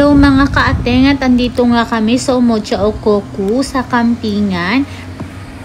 Hello mga kaateng, at andito nga kami sa Omocha Okoku sa campingan.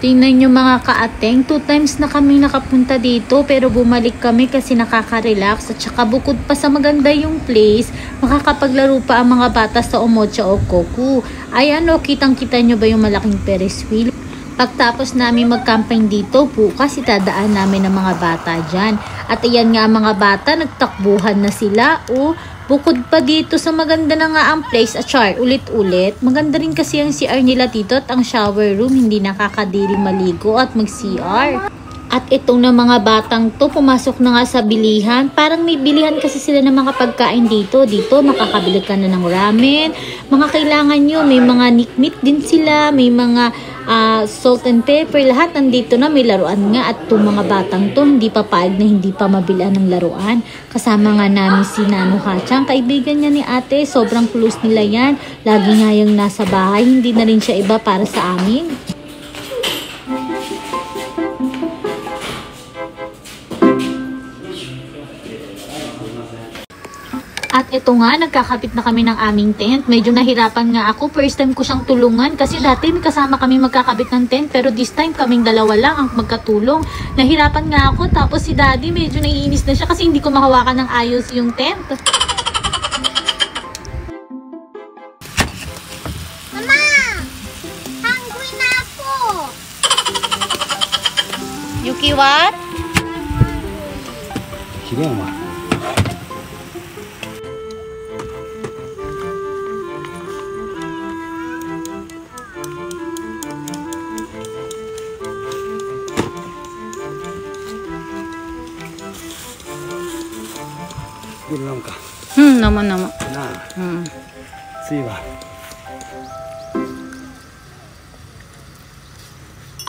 Tingnan nyo mga kaateng, 2 times na kami nakapunta dito pero bumalik kami kasi nakaka-relax at saka bukod pa sa maganda yung place, makakapaglaro pa ang mga bata sa Omocha Okoku. Ayan o, kitang-kita nyo ba yung malaking Ferris wheel? Pagtapos namin mag-camping dito, bukas itadaan namin ng mga bata dyan. At ayan nga mga bata, nagtakbuhan na sila o. Bukod pa dito sa maganda na nga ang place at char, ulit-ulit. Maganda rin kasi ang CR nila dito at ang shower room, hindi nakakadiring maligo at mag-CR. At itong na mga batang to, pumasok na nga sa bilihan. Parang may bilihan kasi sila ng mga pagkain dito. Dito, makakabili ka na ng ramen. Mga kailangan nyo, may mga nikmit din sila, may mga salt and pepper, lahat nandito na, may laruan nga. At itong mga batang to, hindi pa paig na hindi pa mabilan ng laruan. Kasama nga namin si Nano Hachang, kaibigan niya ni ate, sobrang close nila yan. Lagi nga yung nasa bahay, hindi na rin siya iba para sa amin. At ito nga, nagkakapit na kami ng aming tent. Medyo nahirapan nga ako. First time ko siyang tulungan kasi dati may kasama kami magkakabit ng tent. Pero this time kaming dalawa lang ang magkatulong. Nahirapan nga ako. Tapos si daddy medyo naiinis na siya kasi hindi ko mahawakan ng ayos yung tent. Mama! Hungry na ako! Yuki, what? Sige, ma. Naman ka. Naman. Na. Siba.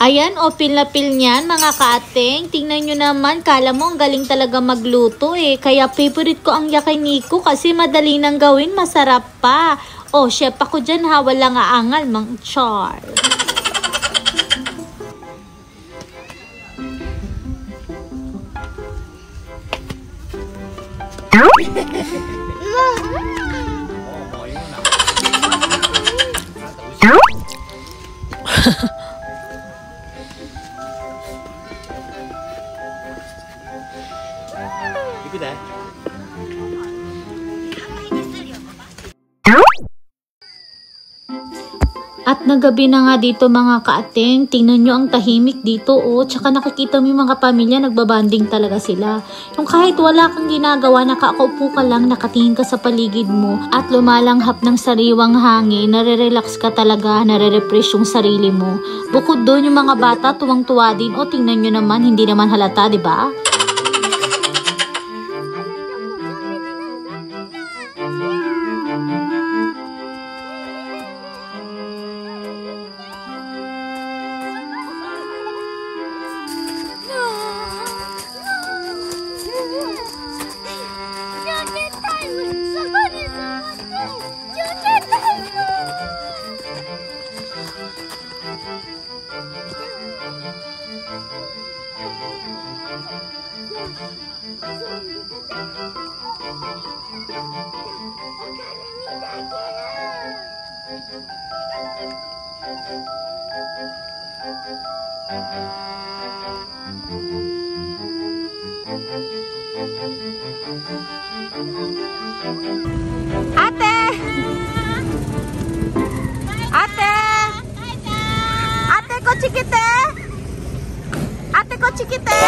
Ayan, o pil na pil niyan mga kaateng. Tingnan nyo naman, kala mo ang galing talaga magluto eh. Kaya favorite ko ang yakiniko kasi madali nang gawin, masarap pa. O, chef ako dyan ha, walang aangal, mang char. At nagabi na nga dito mga kaateng, tingnan nyo ang tahimik dito o, tsaka nakikita mo yung mga pamilya, nagbabanding talaga sila. Yung kahit wala kang ginagawa, nakakaupo ka lang, nakatingin ka sa paligid mo at lumalanghap ng sariwang hangin, nare-relax ka talaga, nare-refresh yung sarili mo. Bukod doon yung mga bata, tuwang-tuwa din o, tingnan nyo naman, hindi naman halata, di ba? Ate! Ate! Ate ko chikite! Ate ko chikite!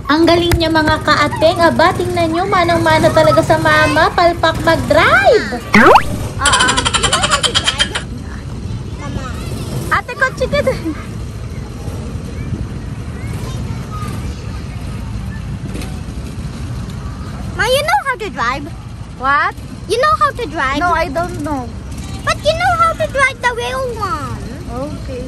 Ang galing niya mga kaateng, aba tingnan nyo, manang-mana talaga sa mama, palpak mag-drive! Ate ko chikite! Ma, you know how to drive? What? You know how to drive? No, I don't know. But you know how to drive the real one. Okay.